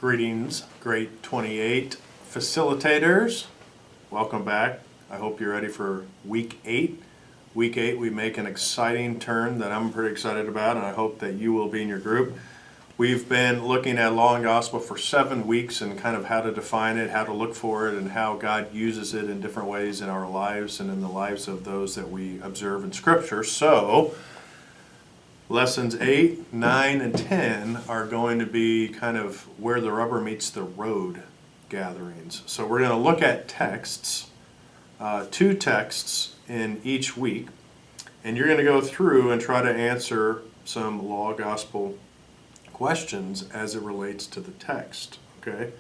Greetings, grade 28 facilitators. Welcome back. I hope you're ready for week 8. Week 8, we make an exciting turn that I'm pretty excited about, and I hope that you will be in your group. We've been looking at law and gospel for 7 weeks and kind of how to define it, how to look for it, and how God uses it in different ways in our lives and in the lives of those that we observe in Scripture. So, lessons 8, 9, and 10 are going to be kind of where the rubber meets the road gatherings. So we're going to look at texts, 2 texts in each week, and you're going to go through and try to answer some law gospel questions as it relates to the text. Okay?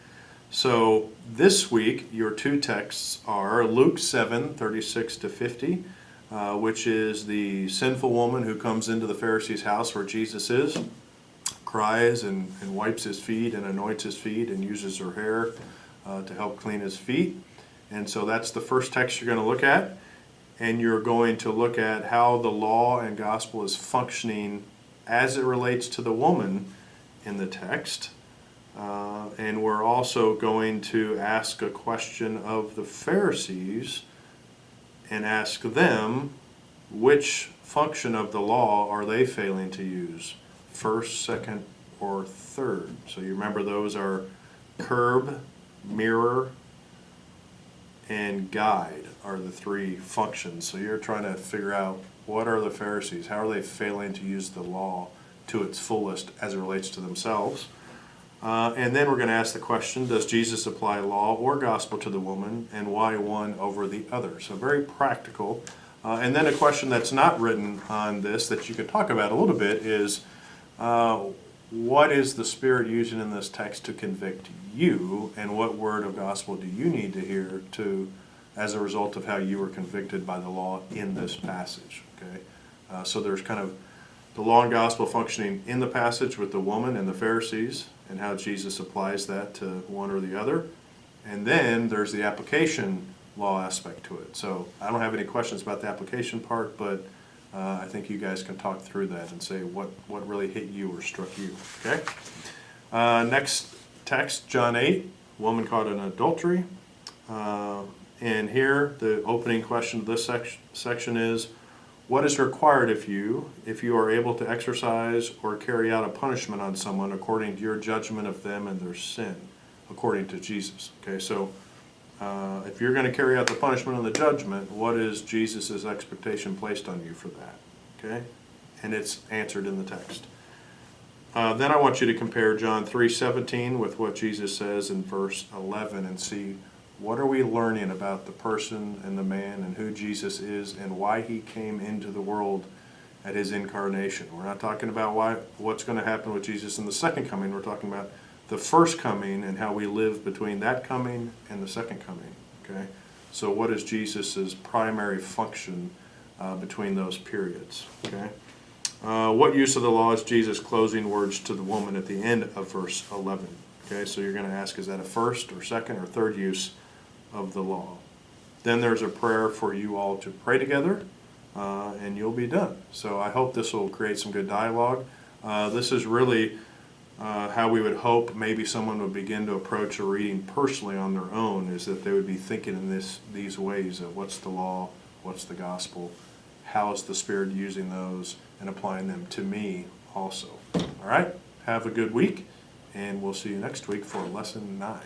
So this week, your 2 texts are Luke 7:36-50. Which is the sinful woman who comes into the Pharisee's house where Jesus is, cries and wipes his feet and anoints his feet and uses her hair to help clean his feet. And so that's the first text you're going to look at. And you're going to look at how the law and gospel is functioning as it relates to the woman in the text. And we're also going to ask a question of the Pharisees and ask them which function of the law are they failing to use, first, second, or third. So you remember those are curb, mirror, and guide are the 3 functions. So you're trying to figure out what are the Pharisees, how are they failing to use the law to its fullest as it relates to themselves. And then we're going to ask the question, does Jesus apply law or gospel to the woman, and why one over the other? So very practical. And then a question that's not written on this that you could talk about a little bit is, what is the Spirit using in this text to convict you, and what word of gospel do you need to hear as a result of how you were convicted by the law in this passage? Okay, so there's kind of the law and gospel functioning in the passage with the woman and the Pharisees, and how Jesus applies that to one or the other. And then there's the application law aspect to it. So I don't have any questions about the application part, but I think you guys can talk through that and say what really hit you or struck you. Okay? Next text, John 8, woman caught in adultery. And here the opening question of this section is, what is required of you if you are able to exercise or carry out a punishment on someone according to your judgment of them and their sin, according to Jesus? Okay, so if you're going to carry out the punishment and the judgment, what is Jesus' expectation placed on you for that? Okay, and it's answered in the text. Then I want you to compare John 3:17 with what Jesus says in verse 11 and see what are we learning about the person and the man and who Jesus is and why he came into the world at his incarnation. We're not talking about what's going to happen with Jesus in the second coming. We're talking about the first coming and how we live between that coming and the second coming. Okay, so what is Jesus' primary function between those periods? Okay, what use of the law is Jesus' closing words to the woman at the end of verse 11? Okay, so you're going to ask, is that a first or second or third use of the law? Then there's a prayer for you all to pray together, and you'll be done. So I hope this will create some good dialogue. This is really how we would hope maybe someone would begin to approach a reading personally on their own, is that they would be thinking in these ways of what's the law, what's the gospel, how is the Spirit using those and applying them to me also. All right, have a good week, and we'll see you next week for lesson 9.